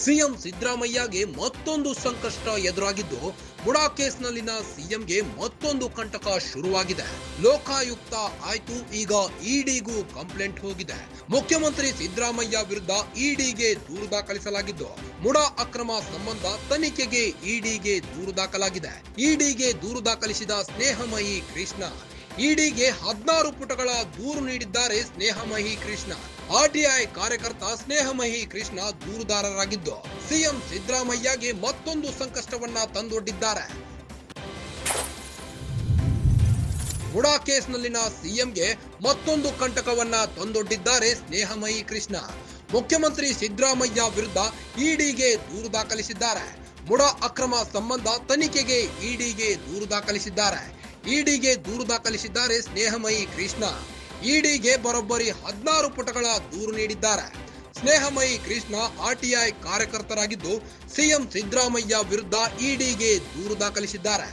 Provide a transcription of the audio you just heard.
CM ಸಿದ್ದರಾಮಯ್ಯಗೆ ಮತ್ತೊಂದು ಸಂಕಷ್ಟ ಎದುರಾಗಿದ್ದು, ಬುಡಾ ಕೇಸ್ನಲ್ಲಿನ ಸಿಎಂಗೆ ಮತ್ತೊಂದು ಕಂಟಕ ಶುರುವಾಗಿದೆ. ಲೋಕಾಯುಕ್ತ ಆಯ್ತು, ಈಗ ಇಡಿಗೂ ಕಂಪ್ಲೇಂಟ್ ಹೋಗಿದೆ. ಮುಖ್ಯಮಂತ್ರಿ ಸಿದ್ದರಾಮಯ್ಯ ವಿರುದ್ಧ ಇಡಿಗೆ ದೂರು ದಾಖಲಿಸಲಾಗಿದ್ದು, ಮುಡಾ ಅಕ್ರಮ ಸಂಬಂಧ ತನಿಖೆಗೆ ಇಡಿಗೆ ದೂರು ದಾಖಲಾಗಿದೆ. ಇಡಿಗೆ ದೂರು ದಾಖಲಿಸಿದ ಸ್ನೇಹಮಯಿ ಕೃಷ್ಣ ಇಡಿಗೆ 16 ಪುಟಗಳ ದೂರು ನೀಡಿದ್ದಾರೆ. ಸ್ನೇಹಮಯಿ ಕೃಷ್ಣ ಆರ್ಟಿಐ ಕಾರ್ಯಕರ್ತ ಸ್ನೇಹಮಯಿ ಕೃಷ್ಣ ದೂರುದಾರರಾಗಿದ್ದು, ಸಿಎಂ ಸಿದ್ದರಾಮಯ್ಯಗೆ ಮತ್ತೊಂದು ಸಂಕಷ್ಟವನ್ನ ತಂದೊಡ್ಡಿದ್ದಾರೆ. ಬುಡಾ ಕೇಸ್ನಲ್ಲಿನ ಸಿಎಂಗೆ ಮತ್ತೊಂದು ಕಂಟಕವನ್ನ ತಂದೊಡ್ಡಿದ್ದಾರೆ ಸ್ನೇಹಮಯಿ ಕೃಷ್ಣ. ಮುಖ್ಯಮಂತ್ರಿ ಸಿದ್ದರಾಮಯ್ಯ ವಿರುದ್ಧ ಇಡಿಗೆ ದೂರು ದಾಖಲಿಸಿದ್ದಾರೆ. ಮುಡಾ ಅಕ್ರಮ ಸಂಬಂಧ ತನಿಖೆಗೆ ಇಡಿಗೆ ದೂರು ದಾಖಲಿಸಿದ್ದಾರೆ. ಇಡಿಗೆ ದೂರು ದಾಖಲಿಸಿದ್ದಾರೆ ಸ್ನೇಹಮಯಿ ಕೃಷ್ಣ. ಇಡಿಗೆ ಬರೋಬ್ಬರಿ 16 ಪುಟಗಳ ದೂರು ನೀಡಿದ್ದಾರೆ. ಸ್ನೇಹಮಯಿ ಕೃಷ್ಣ ಆರ್ಟಿಐ ಕಾರ್ಯಕರ್ತರಾಗಿದ್ದು, ಸಿಎಂ ಸಿದ್ದರಾಮಯ್ಯ ವಿರುದ್ಧ ಇಡಿಗೆ ದೂರು ದಾಖಲಿಸಿದ್ದಾರೆ.